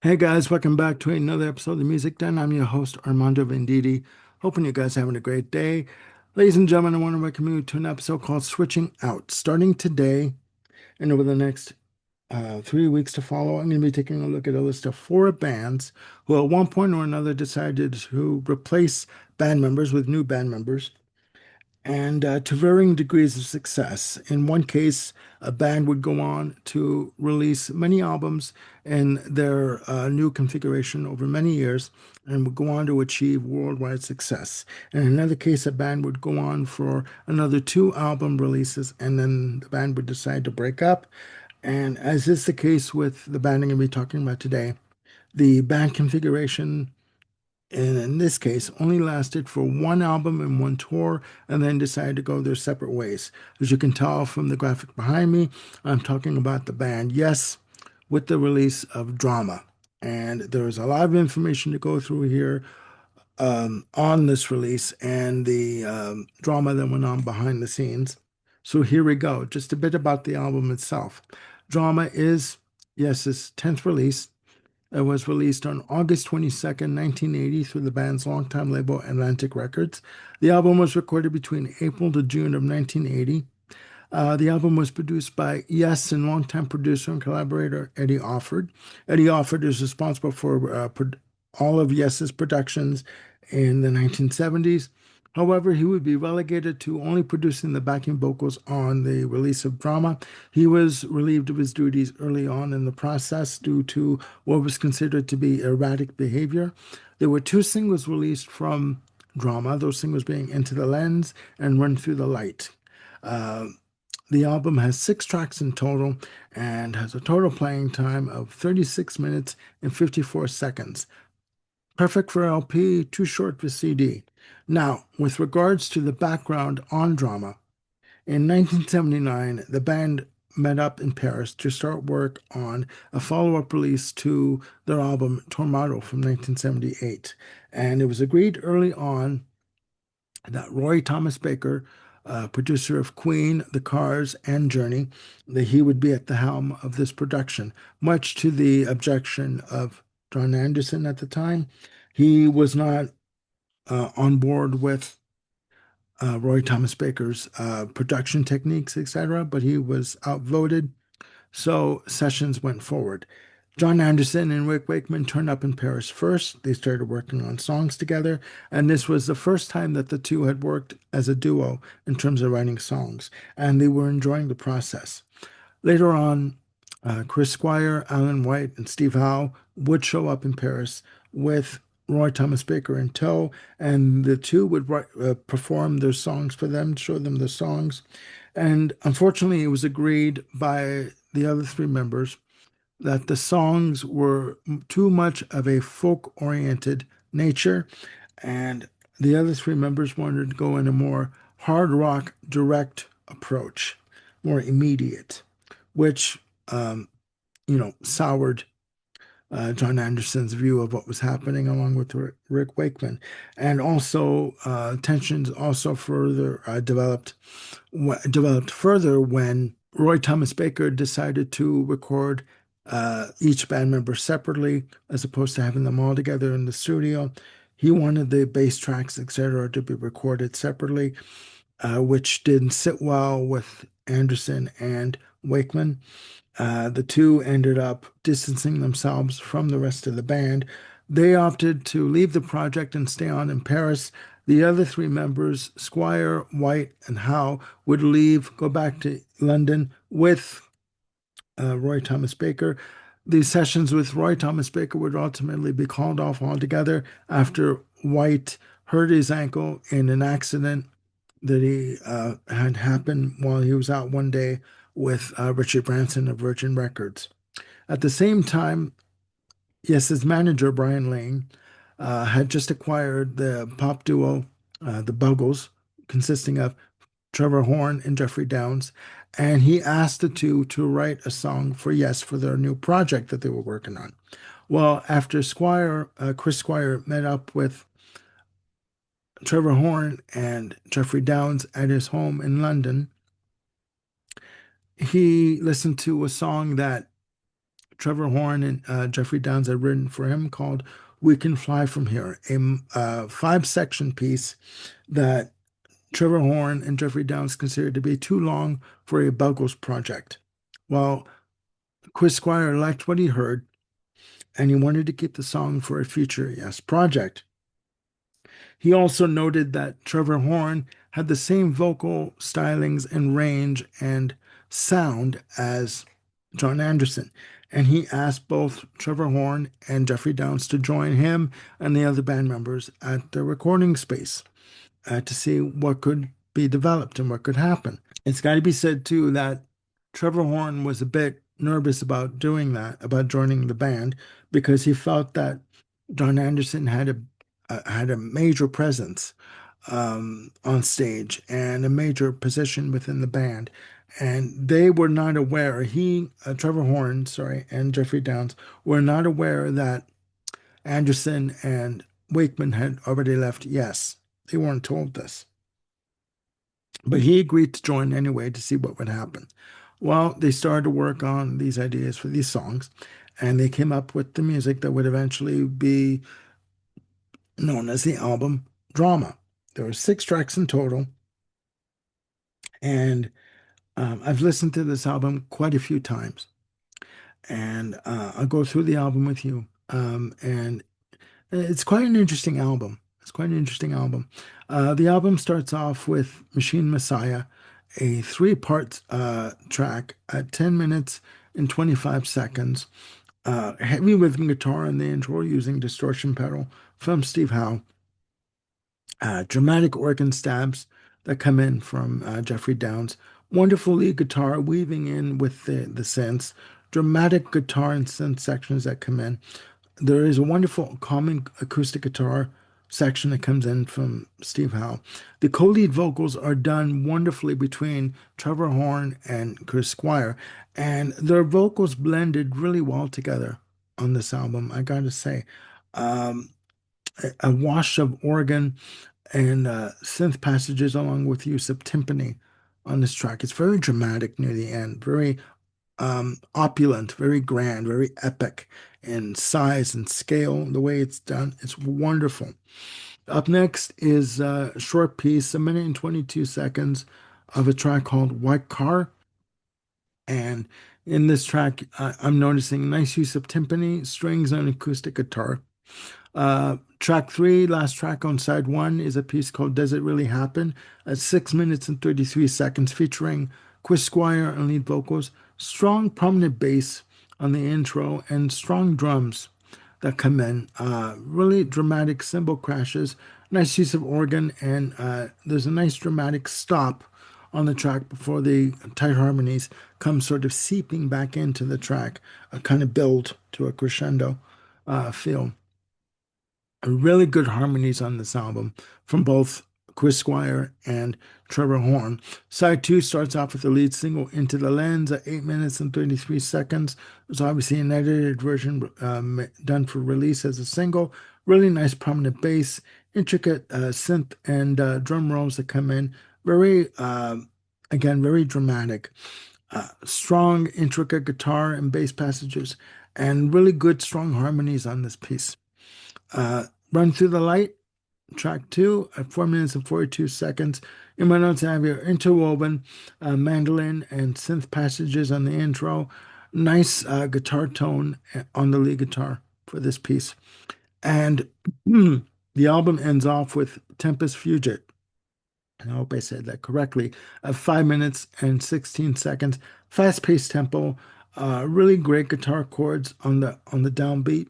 Hey guys, welcome back to another episode of Music Den. I'm your host Armando Venditti. Hoping you guys are having a great day. Ladies and gentlemen, I want to welcome you to an episode called Switching Out. Starting today and over the next 3 weeks to follow, I'm going to be taking a look at a list of four bands who at one point or another decided to replace band members with new band members and to varying degrees of success. In one case, a band would go on to release many albums in their new configuration over many years and would go on to achieve worldwide success. In another case, a band would go on for another two album releases and then the band would decide to break up. And as is the case with the band I'm going to be talking about today, the band configuration and in this case only lasted for one album and one tour and then decided to go their separate ways. As you can tell from the graphic behind me, I'm talking about the band Yes with the release of Drama. And there's a lot of information to go through here on this release and the drama that went on behind the scenes. So here we go. Just a bit about the album itself. Drama is Yes's 10th release. It was released on August 22nd, 1980, through the band's longtime label Atlantic Records. The album was recorded between April to June of 1980. The album was produced by Yes and longtime producer and collaborator Eddie Offord. Eddie Offord is responsible for all of Yes's productions in the 1970s. However, he would be relegated to only producing the backing vocals on the release of Drama. He was relieved of his duties early on in the process due to what was considered to be erratic behavior. There were two singles released from Drama, those singles being Into the Lens and Run Through the Light. Uh, the album has 6 tracks in total and has a total playing time of 36 minutes and 54 seconds. Perfect for LP, too short for CD. Now, with regards to the background on Drama, in 1979, the band met up in Paris to start work on a follow-up release to their album Tormato from 1978. And it was agreed early on that Roy Thomas Baker, producer of Queen, The Cars, and Journey, that he would be at the helm of this production, much to the objection of John Anderson at the time. He was not on board with Roy Thomas Baker's production techniques, etc., but he was outvoted. So sessions went forward. John Anderson and Rick Wakeman turned up in Paris first. They started working on songs together, and this was the first time that the two had worked as a duo in terms of writing songs, and they were enjoying the process. Later on, Chris Squire, Alan White, and Steve Howe would show up in Paris with Roy Thomas Baker in tow, and the two would perform their songs for them, show them the songs. And unfortunately, it was agreed by the other three members that the songs were too much of a folk-oriented nature, and the other three members wanted to go in a more hard rock direct approach, more immediate, which soured John Anderson's view of what was happening, along with Rick Wakeman, and also tensions also further developed further when Roy Thomas Baker decided to record each band member separately as opposed to having them all together in the studio. He wanted the bass tracks, etc., to be recorded separately, which didn't sit well with Anderson and Wakeman. The two ended up distancing themselves from the rest of the band. They opted to leave the project and stay on in Paris. The other three members, Squire, White, and Howe, would leave, go back to London with Roy Thomas Baker. These sessions with Roy Thomas Baker would ultimately be called off altogether after White hurt his ankle in an accident that he had happened while he was out one day with Richard Branson of Virgin Records. At the same time, yes, his manager, Brian Lane, had just acquired the pop duo, the Buggles, consisting of Trevor Horn and Jeffrey Downs, and he asked the two to write a song for Yes for their new project that they were working on. Well, after Chris Squire met up with Trevor Horn and Jeffrey Downs at his home in London, he listened to a song that Trevor Horn and Jeffrey Downs had written for him called "We Can Fly From Here," a five-section piece that Trevor Horn and Jeffrey Downs considered to be too long for a Buggles project. Well, Chris Squire liked what he heard, and he wanted to keep the song for a future Yes project. He also noted that Trevor Horn had the same vocal stylings and range and sound as John Anderson. And he asked both Trevor Horn and Jeffrey Downs to join him and the other band members at the recording space to see what could be developed and what could happen. It's got to be said too that Trevor Horn was a bit nervous about doing that, about joining the band, because he felt that John Anderson had a major presence on stage and a major position within the band, and they were not aware. Trevor Horn, sorry, and Jeffrey Downs were not aware that Anderson and Wakeman had already left. Yes, they weren't told this. But he agreed to join anyway to see what would happen. Well, they started to work on these ideas for these songs, and they came up with the music that would eventually be known as the album Drama. There were 6 tracks in total, and I've listened to this album quite a few times, and I'll go through the album with you. And it's quite an interesting album. It's quite an interesting album. The album starts off with Machine Messiah, a 3-part track at 10 minutes and 25 seconds. Heavy rhythm guitar in the intro using distortion pedal from Steve Howe. Dramatic organ stabs that come in from Jeffrey Downs. Wonderful lead guitar weaving in with the synths. Dramatic guitar and synth sections that come in. There is a wonderful calming acoustic guitar section that comes in from Steve Howe. The co-lead vocals are done wonderfully between Trevor Horn and Chris Squire, and their vocals blended really well together on this album, I gotta say. Um, a wash of organ and synth passages along with use of timpani on this track. It's very dramatic near the end, very opulent, very grand, very epic in size and scale. The way it's done, it's wonderful. Up next is a short piece, 1 minute and 22 seconds of a track called White Car. And in this track, I'm noticing nice use of timpani, strings, and acoustic guitar. Track 3, last track on side 1, is a piece called Does It Really Happen? At 6 minutes and 33 seconds, featuring Chris Squire on lead vocals, strong prominent bass on the intro, and strong drums that come in. Really dramatic cymbal crashes, nice use of organ, and there's a nice dramatic stop on the track before the tight harmonies come sort of seeping back into the track, a kind of build to a crescendo feel. Really good harmonies on this album from both Chris Squire and Trevor Horn. Side 2 starts off with the lead single Into the Lens at 8 minutes and 33 seconds. There's obviously an edited version done for release as a single. Really nice prominent bass, intricate synth and drum rolls that come in. Very, again, very dramatic. Strong, intricate guitar and bass passages, and really good, strong harmonies on this piece. Run Through the Light, track 2 at 4 minutes and 42 seconds. In my notes, I have your interwoven mandolin and synth passages on the intro. Nice guitar tone on the lead guitar for this piece. And the album ends off with Tempest Fugit. And I hope I said that correctly. 5 minutes and 16 seconds. Fast-paced tempo. Really great guitar chords on the downbeat,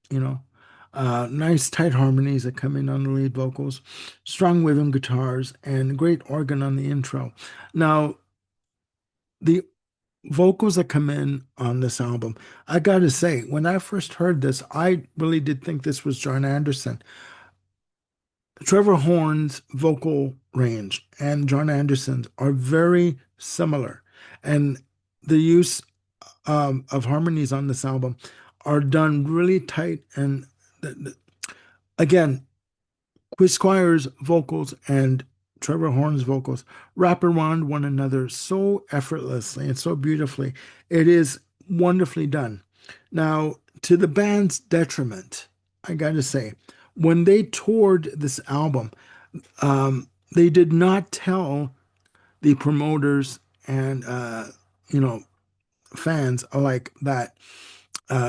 you know. Nice tight harmonies that come in on the lead vocals, strong rhythm guitars, and great organ on the intro. Now, the vocals that come in on this album, I gotta say, when I first heard this, I really did think this was John Anderson. Trevor Horn's vocal range and John Anderson's are very similar, and the use of harmonies on this album are done really tight and again, Chris Squire's vocals and Trevor Horn's vocals wrap around one another so effortlessly and so beautifully. It is wonderfully done. Now, to the band's detriment, I gotta say, when they toured this album, they did not tell the promoters and you know fans alike that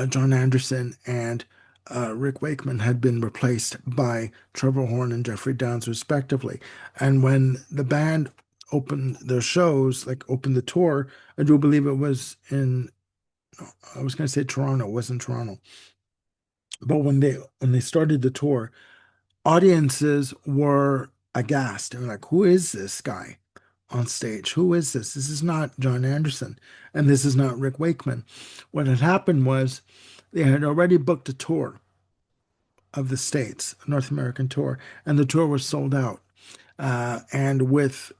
John Anderson and Rick Wakeman had been replaced by Trevor Horn and Jeffrey Downs, respectively. And when the band opened their shows, like opened the tour, I do believe it was in, I was going to say Toronto, it wasn't Toronto. But when they started the tour, audiences were aghast. They were like, "Who is this guy on stage? Who is this? This is not John Anderson, and this is not Rick Wakeman." What had happened was they had already booked a tour of the States, a North American tour, and the tour was sold out. And with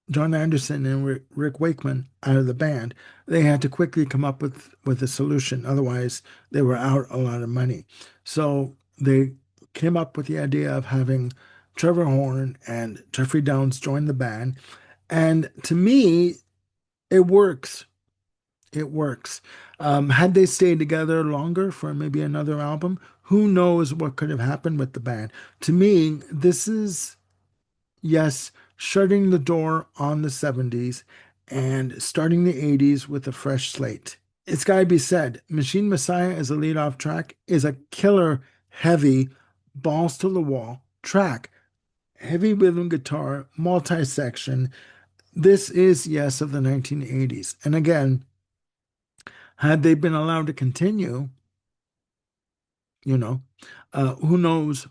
John Anderson and Rick Wakeman out of the band, they had to quickly come up with a solution. Otherwise, they were out a lot of money. So they came up with the idea of having Trevor Horn and Jeffrey Downs join the band. And to me, it works. It works. Had they stayed together longer for maybe another album, who knows what could have happened with the band? To me, this is, yes, shutting the door on the 70s and starting the 80s with a fresh slate. It's got to be said, Machine Messiah as a lead-off track is a killer, heavy, balls to the wall track. Heavy rhythm guitar, multi-section. This is Yes of the 1980s. And again, had they been allowed to continue, you know, who knows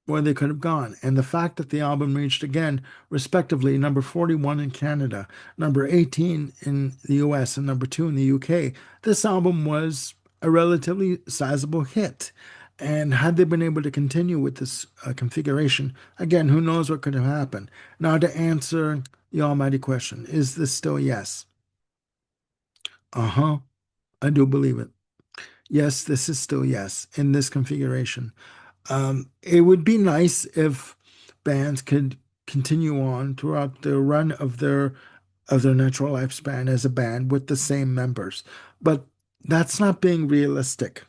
where they could have gone. And the fact that the album reached again, respectively, number 41 in Canada, number 18 in the US, and number 2 in the UK, this album was a relatively sizable hit. And had they been able to continue with this configuration, again, who knows what could have happened. Now, to answer the almighty question, is this still yes? Uh-huh, I do believe it. Yes, this is still yes in this configuration. It would be nice if bands could continue on throughout the run of their natural lifespan as a band with the same members, but that's not being realistic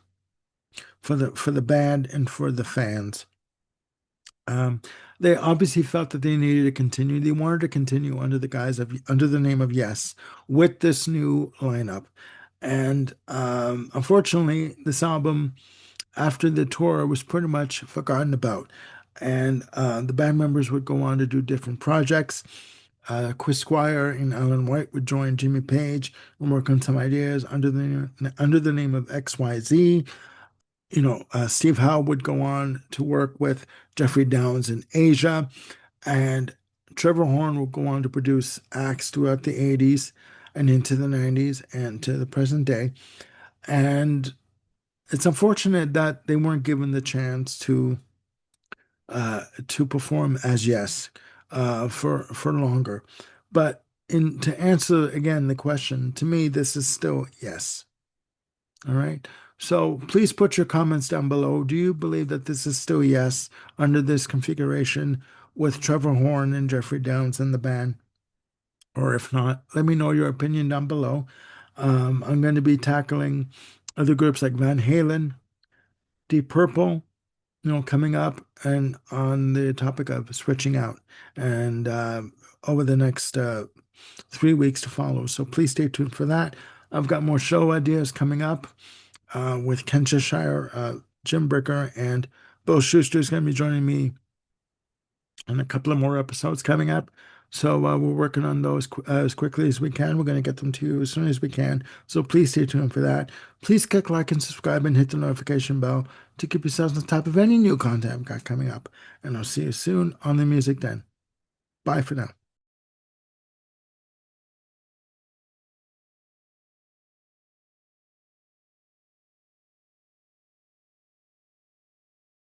for the band and for the fans. Um, they obviously felt that they needed to continue. They wanted to continue under the guise of under the name of Yes with this new lineup, and unfortunately, this album after the tour was pretty much forgotten about. And the band members would go on to do different projects. Chris Squire and Alan White would join Jimmy Page and work on some ideas under the name of XYZ. Steve Howe would go on to work with Jeffrey Downs in Asia, and Trevor Horn would go on to produce acts throughout the 80s and into the 90s and to the present day. And it's unfortunate that they weren't given the chance to perform as Yes for longer. But in to answer again the question, to me, this is still yes. All right. So please put your comments down below. Do you believe that this is still yes under this configuration with Trevor Horn and Jeffrey Downs in the band? Or if not, let me know your opinion down below. I'm going to be tackling other groups like Van Halen, Deep Purple, coming up and on the topic of switching out and over the next 3 weeks to follow. So please stay tuned for that. I've got more show ideas coming up with Ken Cheshire, Jim Bricker, and Bill Schuster is going to be joining me and a couple of more episodes coming up. So we're working on those as quickly as we can. We're going to get them to you as soon as we can. So please stay tuned for that. Please click like and subscribe and hit the notification bell to keep yourselves on top of any new content I've got coming up. And I'll see you soon on the Music Den. Bye for now.